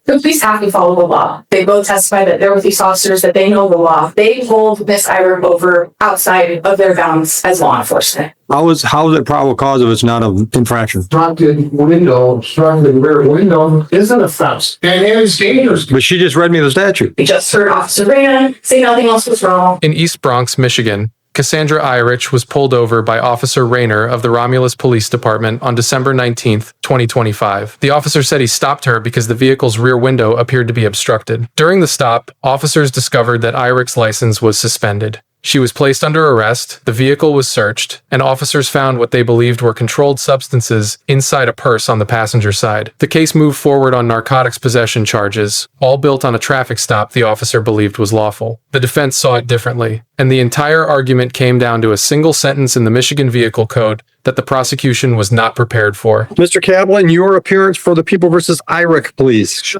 The police have to follow the law. They both testify that they're with these officers, that they know the law. They hold Miss Ira over outside of their bounds as law enforcement. How is it probable cause if it's not an infraction? Obstructed rear window is an offense, and it is dangerous. But she just read me the statute. We just heard Officer Rena say nothing else was wrong. In East Bronx, Michigan, Cassandra Irich was pulled over by Officer Rayner of the Romulus Police Department on December 19, 2025. The officer said he stopped her because the vehicle's rear window appeared to be obstructed. During the stop, officers discovered that Irich's license was suspended. She was placed under arrest, the vehicle was searched, and officers found what they believed were controlled substances inside a purse on the passenger side. The case moved forward on narcotics possession charges, all built on a traffic stop the officer believed was lawful. The defense saw it differently, and the entire argument came down to a single sentence in the Michigan Vehicle Code that the prosecution was not prepared for. Mr. Kaplan, your appearance for the People versus Irich, please.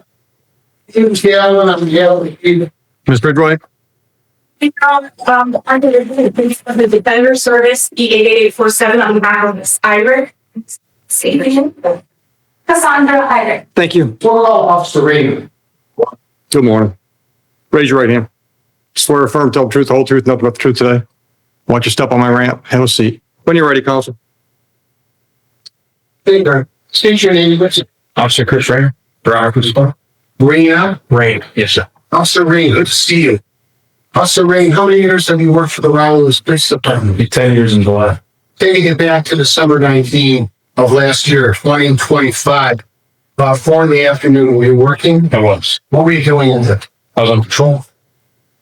Ms. Bridgeway? Under the Defender Service, E8847 on the back of Miss Ira. Cassandra Ira. Thank you. Officer Rena. Good morning. Raise your right hand. Swear or affirm, tell the truth, the whole truth, nothing but the truth today. Watch your step on my ramp. Have a seat. When you're ready, Counsel. State your name, please. Officer Chris Rena. Rena. Rain. Yes, sir. Officer Rena, good to see you. Officer Rena, how many years have you worked for the Romulus Police Department? Be 10 years in July. Taking it back to December 19 of last year, 2025. About 4 in the afternoon, were you working? I was. What were you doing in it? I was on patrol.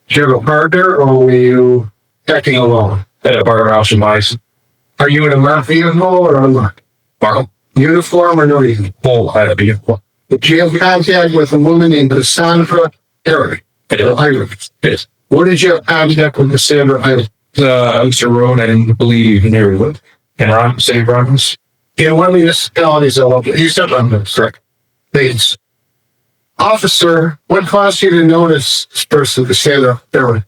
Did you have a partner or were you acting alone? At a bar house in Mice. Are you in a marked vehicle or unmarked? Markham. Uniform or no uniform? Full. I had a vehicle. Did you have contact with a woman named Cassandra Ira? Yes. What did you have contact with Cassandra Ira? Mr. Road, I didn't believe he never lived. In Ron, St. Romulus. In what municipalities are located? You said Romulus. Correct. Thanks. Officer, what caused you to notice this person, Cassandra Ira?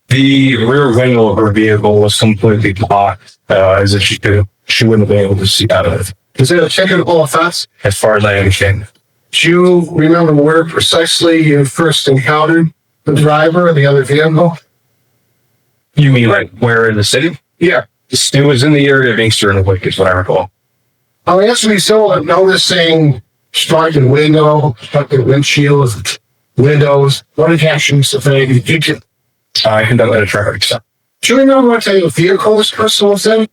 The rear window of her vehicle was completely blocked, as if she wouldn't have been able to see out of it. Is it a technical offense? As far as I understand. Do you remember where precisely you first encountered the driver of the other vehicle? You mean like where in the city? Yeah. It was in the area of Inkster and Wick, is what I recall. I'll answer you so noticing obstructed window, obstructed windshield, windows. What actions, if any, did you? I conducted a traffic stop. Do you remember what type of vehicle this person was in?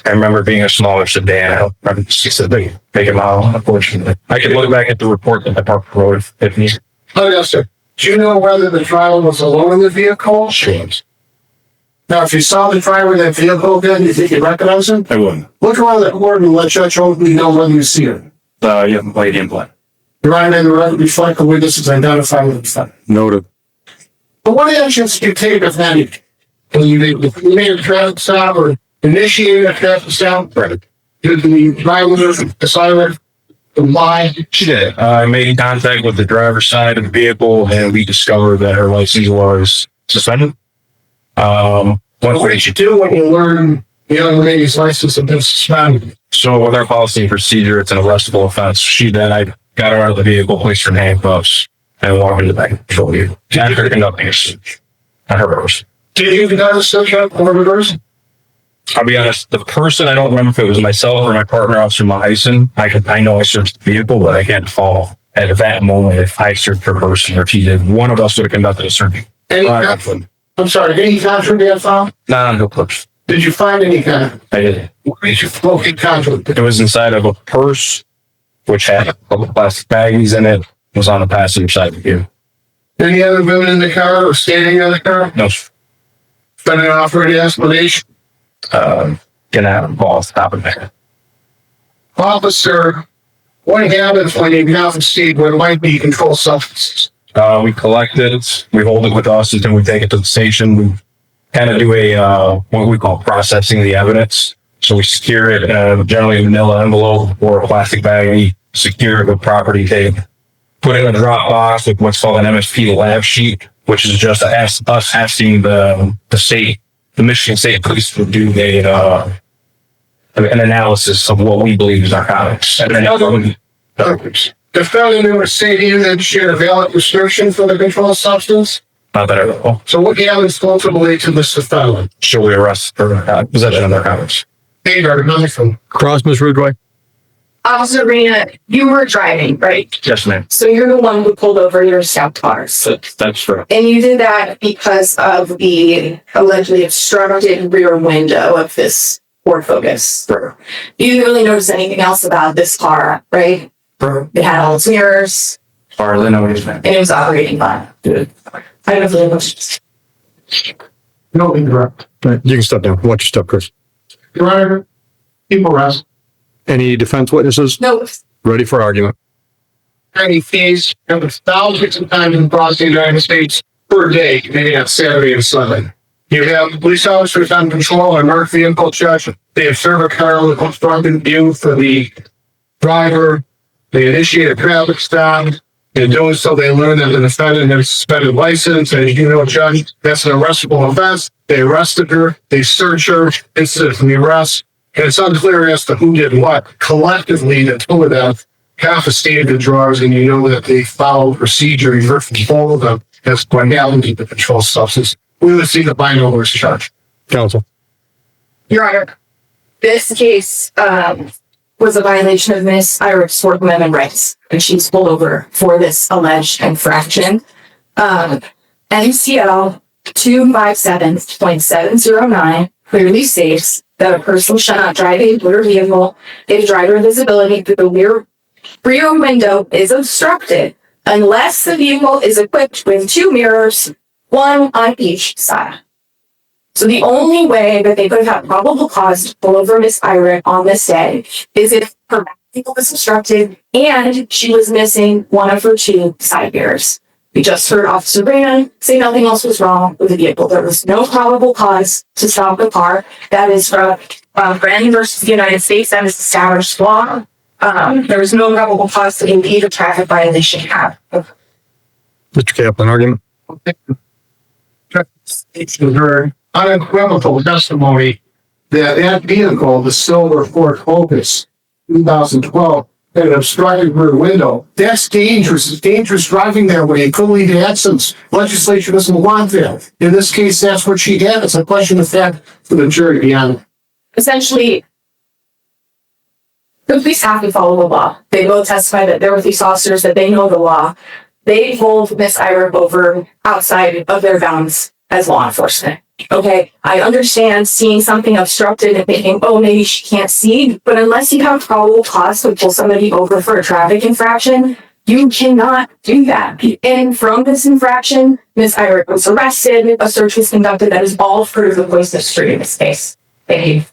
I remember being a smaller sedan. I don't remember it's a big model, unfortunately. I could look back at the report that I parked the road if needed. Oh, yes, sir. Do you know whether the driver was alone in the vehicle? Sure. Now, if you saw the driver of that vehicle again, do you think you'd recognize him? I wouldn't. Look around the court and let Judge Oakley know whether you see him. You haven't played in play. Your Honor, and the record reflect the witnesses identified with the defendant. Noted. But what actions did you take, if any? When you made a traffic stop or initiated a traffic stop? Right. Did the driver decide to lie? She did. I made contact with the driver's side of the vehicle, and we discovered that her license was suspended. What did you do when you learned the young lady's license had been suspended? So with our policy and procedure, it's an arrestable offense. I got her out of the vehicle, placed her in handcuffs, and walked her to the back of the patrol vehicle. And her conducting a search on her person. Did you conduct a search on her person? I'll be honest, the person, I don't remember if it was myself or my partner, Officer Mahyson. I know I searched the vehicle, but I can't recall at that moment if I searched her person or if he did. One of us would have conducted a search. I'm sorry, any contraband found? Not on the clips. Did you find any kind? I did. Where did you locate contraband? It was inside of a purse, which had a couple of plastic baggies in it. It was on the passenger side of the vehicle. Any other women in the car or standing in the car? No. Defendant offered any explanation? Gonna have a ball stopping there. Officer, what happens when you confiscate what might be controlled substances? We collect it, we hold it with us until we take it to the station. We kind of do what we call processing the evidence. So we secure it, generally a manila envelope or a plastic bag, and we secure it with property tape. Put it in a drop box with what's called an MSP lab sheet, which is just us asking the Michigan State Police to do an analysis of what we believe is narcotics. And then Defendant never stated that she had a valid prescription for the controlled substance. Not that I recall. So what evidence goes to relate to this defendant? Shall we arrest for possession of narcotics? Hey, Dr. Johnson. Cross, Misread, right? Officer Rena, you were driving, right? Yes, ma'am. So you're the one who pulled over your stopped cars. That's true. And you did that because of the allegedly obstructed rear window of this Ford Focus. True. You didn't really notice anything else about this car, right? True. It had all its mirrors, As far as I know, yes, ma'am. and it was operating fine. Good. I have no questions. No interrupt. You can step down. Watch your step, Chris. Your Honor, people arrest. Any defense witnesses? No, Ready for argument. Any fees, and thousands of times across the United States per day, maybe on Saturday and Sunday. You have police officers on patrol and marked vehicle check. They observe a car with obstructed view for the driver. They initiate a traffic stop. In doing so, they learn that the defendant has a suspended license. And as you know, Judge, that's an arrestable offense. They arrested her. They search her instead of the arrest. And it's unclear as to who did what. Collectively, the two of them confiscated the drugs, and you know that they followed procedure. You heard from all of them as criminality to control substance. We would see the binoculars charge. Counsel. Your Honor, this case was a violation of Miss Irich's Fourth Amendment rights, and she's pulled over for this alleged infraction. MCL 257.709 clearly states that a person shall not drive a motor vehicle if driver visibility through the rear window is obstructed unless the vehicle is equipped with two mirrors, one on each side. So the only way that they could have had probable cause to pull over Miss Irish on this day is if her vehicle was obstructed and she was missing one of her two side mirrors. We just heard Officer Rena say nothing else was wrong with the vehicle. There was no probable cause to stop the car. That is from Brandon versus the United States. That is established law. There was no probable cause to impede a traffic violation. Mr. Kaplan, argument. It's her unequivocal testimony that that vehicle, the silver Ford Focus, 2012, had an obstructed rear window. That's dangerous. It's dangerous driving that way. It could lead to accidents. Legislature doesn't want that. In this case, that's what she had. It's a question of fact for the jury beyond. Essentially, the police have to follow the law. They both testify that they're police officers, that they know the law. They pulled Miss Irish over outside of their bounds as law enforcement. Okay, I understand seeing something obstructed and thinking, oh, maybe she can't see, but unless you have probable cause to pull somebody over for a traffic infraction, you cannot do that. And from this infraction, Miss Irish was arrested, a search was conducted. That is all for the police history in this case. Thank you.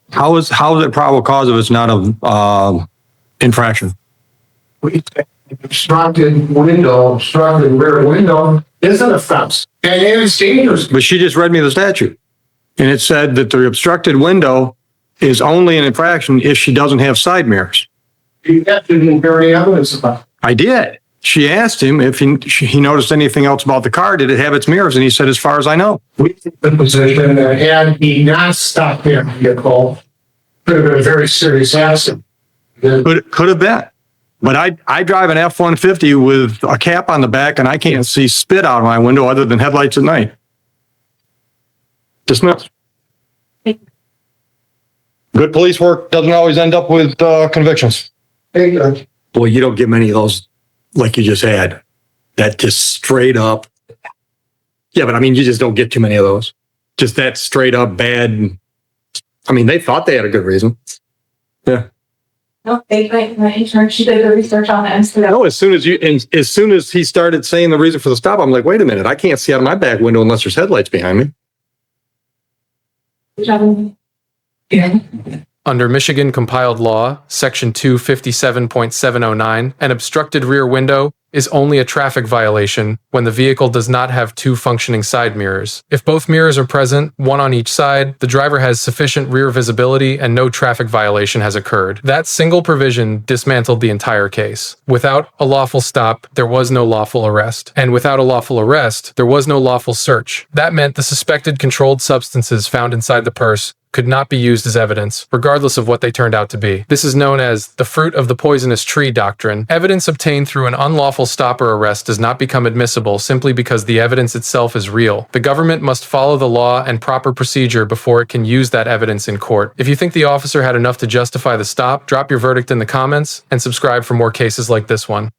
How is it probable cause if it's not a infraction? Obstructed window, obstructed rear window is an offense. And it is dangerous. But she just read me the statute. And it said that the obstructed window is only an infraction if she doesn't have side mirrors. You have to be very evidence about it. I did. She asked him if he noticed anything else about the car. Did it have its mirrors? And he said, as far as I know. We took the position that had he not stopped that vehicle, could have been a very serious accident. Could have been. But I drive an F-150 with a cap on the back, and I can't see spit out of my window other than headlights at night. Dismissed. Good police work doesn't always end up with convictions. Hey, Boy, you don't get many of those like you just had. That just straight up. Yeah, but I mean, you just don't get too many of those. Just that straight up bad. I mean, they thought they had a good reason. Yeah. No, she did the research on it. No, as soon as he started saying the reason for the stop, I'm like, wait a minute, I can't see out of my back window unless there's headlights behind me. Yeah. Under Michigan compiled law, section 257.709, an obstructed rear window is only a traffic violation when the vehicle does not have two functioning side mirrors. If both mirrors are present, one on each side, the driver has sufficient rear visibility and no traffic violation has occurred. That single provision dismantled the entire case. Without a lawful stop, there was no lawful arrest. And without a lawful arrest, there was no lawful search. That meant the suspected controlled substances found inside the purse could not be used as evidence, regardless of what they turned out to be. This is known as the fruit of the poisonous tree doctrine. Evidence obtained through an unlawful stop or arrest does not become admissible simply because the evidence itself is real. The government must follow the law and proper procedure before it can use that evidence in court. If you think the officer had enough to justify the stop, drop your verdict in the comments and subscribe for more cases like this one.